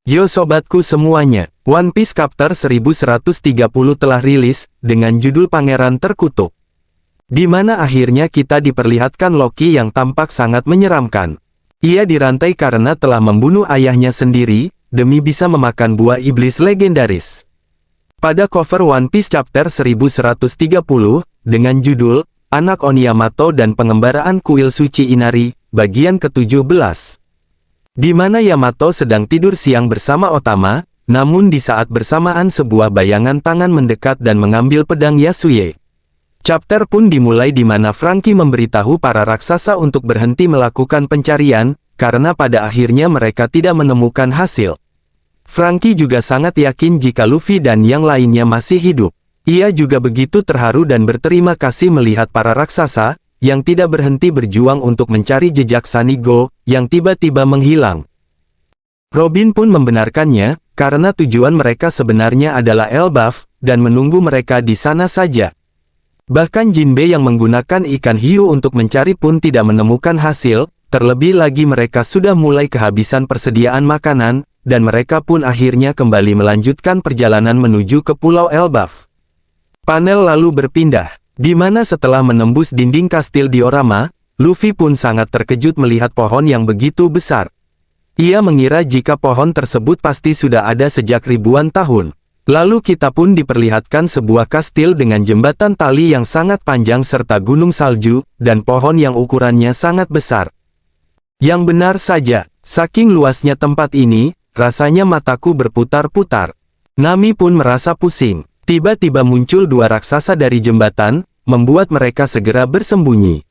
Yo sobatku semuanya, One Piece Chapter 1130 telah rilis, dengan judul Pangeran Terkutuk. Di mana akhirnya kita diperlihatkan Loki yang tampak sangat menyeramkan. Ia dirantai karena telah membunuh ayahnya sendiri, demi bisa memakan buah iblis legendaris. Pada cover One Piece Chapter 1130, dengan judul, Anak Oni Yamato dan Pengembaraan Kuil Suci Inari, bagian ke-17. Di mana Yamato sedang tidur siang bersama Otama, namun di saat bersamaan sebuah bayangan tangan mendekat dan mengambil pedang Yasuye. Chapter pun dimulai di mana Franky memberitahu para raksasa untuk berhenti melakukan pencarian, karena pada akhirnya mereka tidak menemukan hasil. Franky juga sangat yakin jika Luffy dan yang lainnya masih hidup. Ia juga begitu terharu dan berterima kasih melihat para raksasa yang tidak berhenti berjuang untuk mencari jejak Sanigo, yang tiba-tiba menghilang. Robin pun membenarkannya, karena tujuan mereka sebenarnya adalah Elbaf, dan menunggu mereka di sana saja. Bahkan Jinbe yang menggunakan ikan hiu untuk mencari pun tidak menemukan hasil, terlebih lagi mereka sudah mulai kehabisan persediaan makanan, dan mereka pun akhirnya kembali melanjutkan perjalanan menuju ke Pulau Elbaf. Panel lalu berpindah. Di mana setelah menembus dinding kastil diorama, Luffy pun sangat terkejut melihat pohon yang begitu besar. Ia mengira jika pohon tersebut pasti sudah ada sejak ribuan tahun. Lalu kita pun diperlihatkan sebuah kastil dengan jembatan tali yang sangat panjang serta gunung salju, dan pohon yang ukurannya sangat besar. Yang benar saja, saking luasnya tempat ini, rasanya mataku berputar-putar. Nami pun merasa pusing. Tiba-tiba muncul dua raksasa dari jembatan, membuat mereka segera bersembunyi.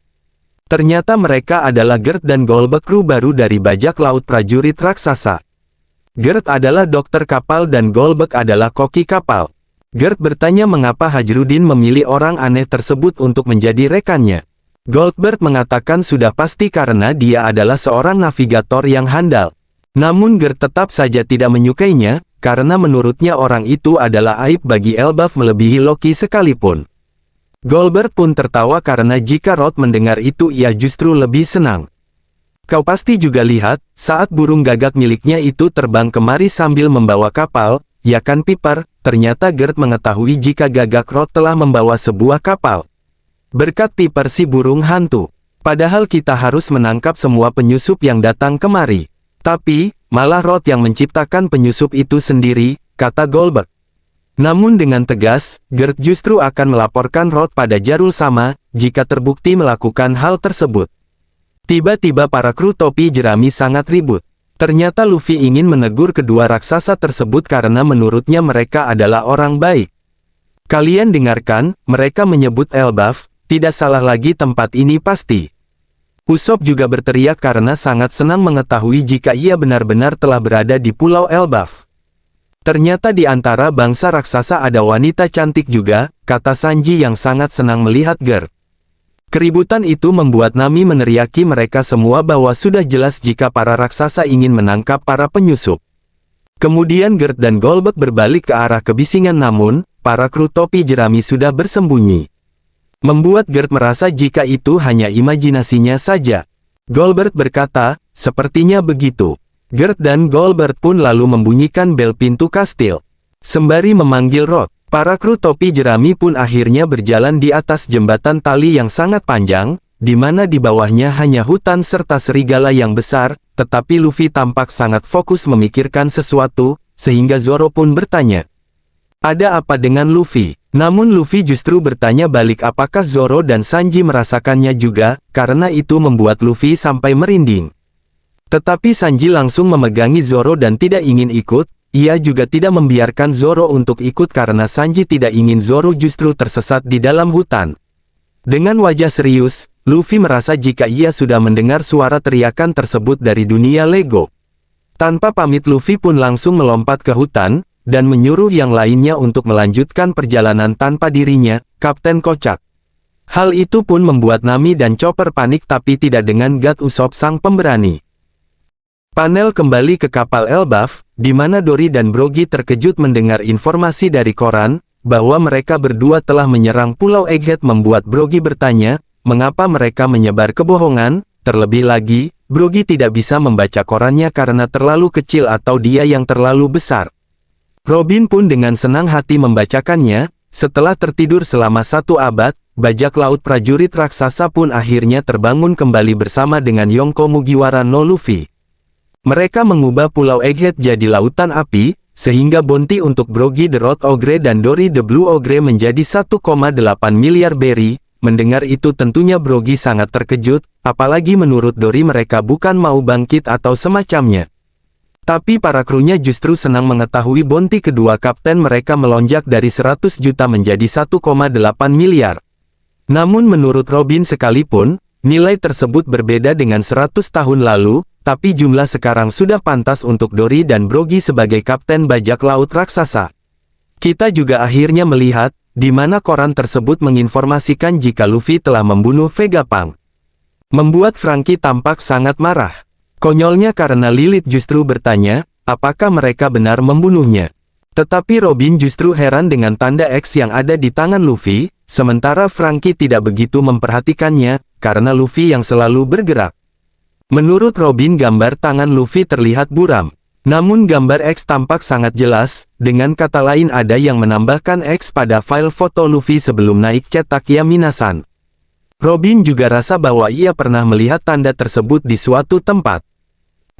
Ternyata mereka adalah Gert dan Golbek, kru baru dari bajak laut prajurit raksasa. Gert adalah dokter kapal dan Golbek adalah koki kapal. Gert bertanya mengapa Hajrudin memilih orang aneh tersebut untuk menjadi rekannya. Goldberg mengatakan sudah pasti karena dia adalah seorang navigator yang handal. Namun Gert tetap saja tidak menyukainya, karena menurutnya orang itu adalah aib bagi Elbaf melebihi Loki sekalipun. Goldberg pun tertawa karena jika Rod mendengar itu ia justru lebih senang. Kau pasti juga lihat, saat burung gagak miliknya itu terbang kemari sambil membawa kapal, ya kan Piper? Ternyata Gert mengetahui jika gagak Rod telah membawa sebuah kapal. Berkat Piper si burung hantu. Padahal kita harus menangkap semua penyusup yang datang kemari. Tapi, malah Rod yang menciptakan penyusup itu sendiri, kata Goldberg. Namun dengan tegas, Gert justru akan melaporkan Rod pada Jarul Sama, jika terbukti melakukan hal tersebut. Tiba-tiba para kru topi jerami sangat ribut. Ternyata Luffy ingin menegur kedua raksasa tersebut karena menurutnya mereka adalah orang baik. Kalian dengarkan, mereka menyebut Elbaf, tidak salah lagi tempat ini pasti. Usopp juga berteriak karena sangat senang mengetahui jika ia benar-benar telah berada di Pulau Elbaf. Ternyata di antara bangsa raksasa ada wanita cantik juga, kata Sanji yang sangat senang melihat Gert. Keributan itu membuat Nami meneriaki mereka semua bahwa sudah jelas jika para raksasa ingin menangkap para penyusup. Kemudian Gert dan Goldberg berbalik ke arah kebisingan namun, para kru topi jerami sudah bersembunyi. Membuat Gert merasa jika itu hanya imajinasinya saja. Goldberg berkata, sepertinya begitu. Gert dan Goldberg pun lalu membunyikan bel pintu kastil. Sembari memanggil Rod, para kru topi jerami pun akhirnya berjalan di atas jembatan tali yang sangat panjang, di mana di bawahnya hanya hutan serta serigala yang besar, tetapi Luffy tampak sangat fokus memikirkan sesuatu, sehingga Zoro pun bertanya, ada apa dengan Luffy? Namun Luffy justru bertanya balik apakah Zoro dan Sanji merasakannya juga, karena itu membuat Luffy sampai merinding. Tetapi Sanji langsung memegangi Zoro dan tidak ingin ikut, ia juga tidak membiarkan Zoro untuk ikut karena Sanji tidak ingin Zoro justru tersesat di dalam hutan. Dengan wajah serius, Luffy merasa jika ia sudah mendengar suara teriakan tersebut dari dunia Lego. Tanpa pamit Luffy pun langsung melompat ke hutan, dan menyuruh yang lainnya untuk melanjutkan perjalanan tanpa dirinya, Kapten Kocak. Hal itu pun membuat Nami dan Chopper panik tapi tidak dengan Gat Usopp sang pemberani. Panel kembali ke kapal Elbaf, di mana Dory dan Brogy terkejut mendengar informasi dari koran, bahwa mereka berdua telah menyerang Pulau Egghead membuat Brogy bertanya, mengapa mereka menyebar kebohongan, terlebih lagi, Broggy tidak bisa membaca korannya karena terlalu kecil atau dia yang terlalu besar. Robin pun dengan senang hati membacakannya. Setelah tertidur selama 1 abad, bajak laut prajurit raksasa pun akhirnya terbangun kembali bersama dengan Yonko Mugiwara no Luffy. Mereka mengubah Pulau Egghead jadi lautan api, sehingga bounty untuk Broggy the Road Ogre dan Dory the Blue Ogre menjadi 1,8 miliar berry. Mendengar itu tentunya Broggy sangat terkejut, apalagi menurut Dory mereka bukan mau bangkit atau semacamnya. Tapi para krunya justru senang mengetahui bounty kedua kapten mereka melonjak dari 100 juta menjadi 1,8 miliar. Namun menurut Robin sekalipun, nilai tersebut berbeda dengan 100 tahun lalu, tapi jumlah sekarang sudah pantas untuk Dory dan Broggy sebagai kapten bajak laut raksasa. Kita juga akhirnya melihat, di mana koran tersebut menginformasikan jika Luffy telah membunuh Vegapunk. Membuat Franky tampak sangat marah. Konyolnya karena Lilith justru bertanya, apakah mereka benar membunuhnya. Tetapi Robin justru heran dengan tanda X yang ada di tangan Luffy, sementara Franky tidak begitu memperhatikannya, karena Luffy yang selalu bergerak. Menurut Robin gambar tangan Luffy terlihat buram. Namun gambar X tampak sangat jelas, dengan kata lain ada yang menambahkan X pada file foto Luffy sebelum naik cetak Yaminasan. Robin juga rasa bahwa ia pernah melihat tanda tersebut di suatu tempat.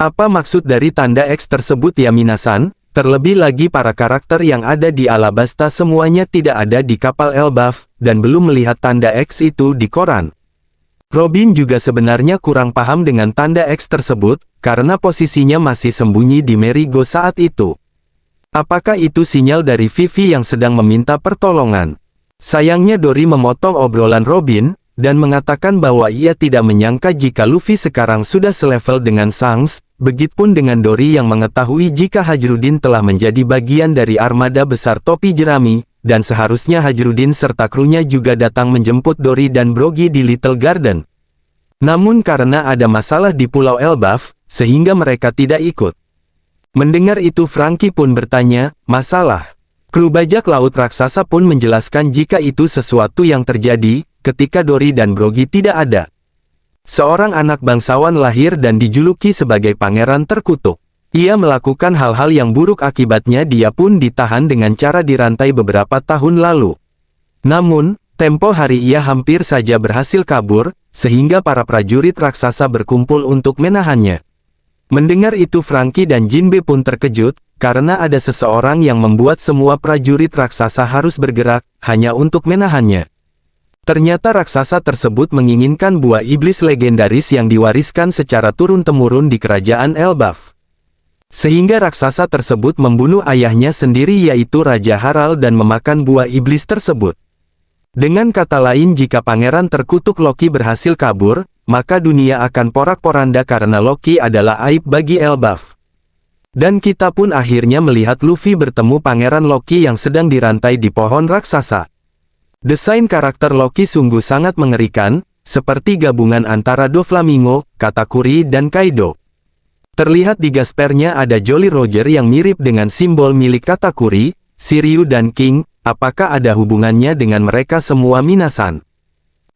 Apa maksud dari tanda X tersebut Yaminasan? Terlebih lagi para karakter yang ada di Alabasta semuanya tidak ada di kapal Elbaf, dan belum melihat tanda X itu di koran. Robin juga sebenarnya kurang paham dengan tanda X tersebut, karena posisinya masih sembunyi di Merigo saat itu. Apakah itu sinyal dari Vivi yang sedang meminta pertolongan? Sayangnya Dory memotong obrolan Robin, dan mengatakan bahwa ia tidak menyangka jika Luffy sekarang sudah selevel dengan Shanks, begitupun dengan Dory yang mengetahui jika Hajrudin telah menjadi bagian dari armada besar topi jerami, dan seharusnya Hajrudin serta krunya juga datang menjemput Dory dan Broggy di Little Garden. Namun karena ada masalah di Pulau Elbaf, sehingga mereka tidak ikut. Mendengar itu Franky pun bertanya, masalah? Kru bajak laut raksasa pun menjelaskan jika itu sesuatu yang terjadi, ketika Dory dan Broggy tidak ada. Seorang anak bangsawan lahir dan dijuluki sebagai pangeran terkutuk. Ia melakukan hal-hal yang buruk akibatnya dia pun ditahan dengan cara dirantai beberapa tahun lalu. Namun, tempo hari ia hampir saja berhasil kabur, sehingga para prajurit raksasa berkumpul untuk menahannya. Mendengar itu Franky dan Jinbe pun terkejut, karena ada seseorang yang membuat semua prajurit raksasa harus bergerak, hanya untuk menahannya. Ternyata raksasa tersebut menginginkan buah iblis legendaris yang diwariskan secara turun-temurun di kerajaan Elbaf. Sehingga raksasa tersebut membunuh ayahnya sendiri yaitu Raja Harald dan memakan buah iblis tersebut. Dengan kata lain jika pangeran terkutuk Loki berhasil kabur, maka dunia akan porak-poranda karena Loki adalah aib bagi Elbaf. Dan kita pun akhirnya melihat Luffy bertemu pangeran Loki yang sedang dirantai di pohon raksasa. Desain karakter Loki sungguh sangat mengerikan, seperti gabungan antara Doflamingo, Katakuri dan Kaido. Terlihat di gaspernya ada Jolly Roger yang mirip dengan simbol milik Katakuri, Shiryu dan King, apakah ada hubungannya dengan mereka semua Minasan?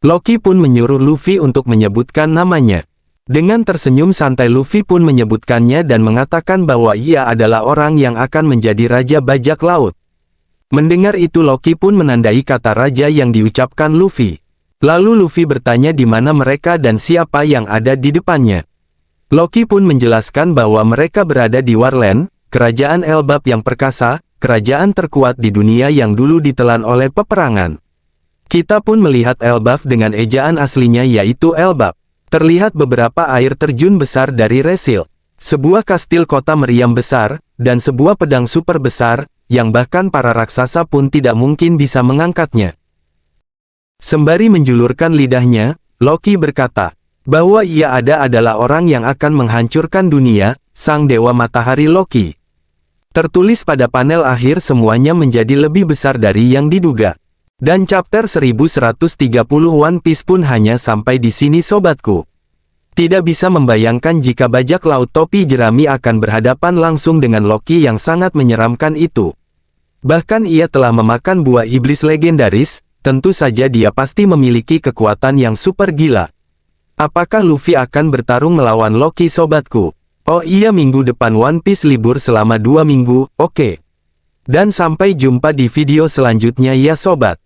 Loki pun menyuruh Luffy untuk menyebutkan namanya. Dengan tersenyum santai Luffy pun menyebutkannya dan mengatakan bahwa ia adalah orang yang akan menjadi Raja Bajak Laut. Mendengar itu Loki pun menandai kata raja yang diucapkan Luffy. Lalu Luffy bertanya di mana mereka dan siapa yang ada di depannya. Loki pun menjelaskan bahwa mereka berada di Warland, kerajaan Elbaf yang perkasa, kerajaan terkuat di dunia yang dulu ditelan oleh peperangan. Kita pun melihat Elbaf dengan ejaan aslinya yaitu Elbaf. Terlihat beberapa air terjun besar dari Resil, sebuah kastil kota meriam besar, dan sebuah pedang super besar, yang bahkan para raksasa pun tidak mungkin bisa mengangkatnya. Sembari menjulurkan lidahnya, Loki berkata, bahwa ia adalah orang yang akan menghancurkan dunia, sang dewa matahari Loki. Tertulis pada panel akhir semuanya menjadi lebih besar dari yang diduga. Dan chapter 1130 One Piece pun hanya sampai di sini sobatku. Tidak bisa membayangkan jika bajak laut topi jerami akan berhadapan langsung dengan Loki yang sangat menyeramkan itu. Bahkan ia telah memakan buah iblis legendaris, tentu saja dia pasti memiliki kekuatan yang super gila. Apakah Luffy akan bertarung melawan Loki sobatku? Oh iya, minggu depan One Piece libur selama 2 minggu, oke. Dan sampai jumpa di video selanjutnya ya sobat.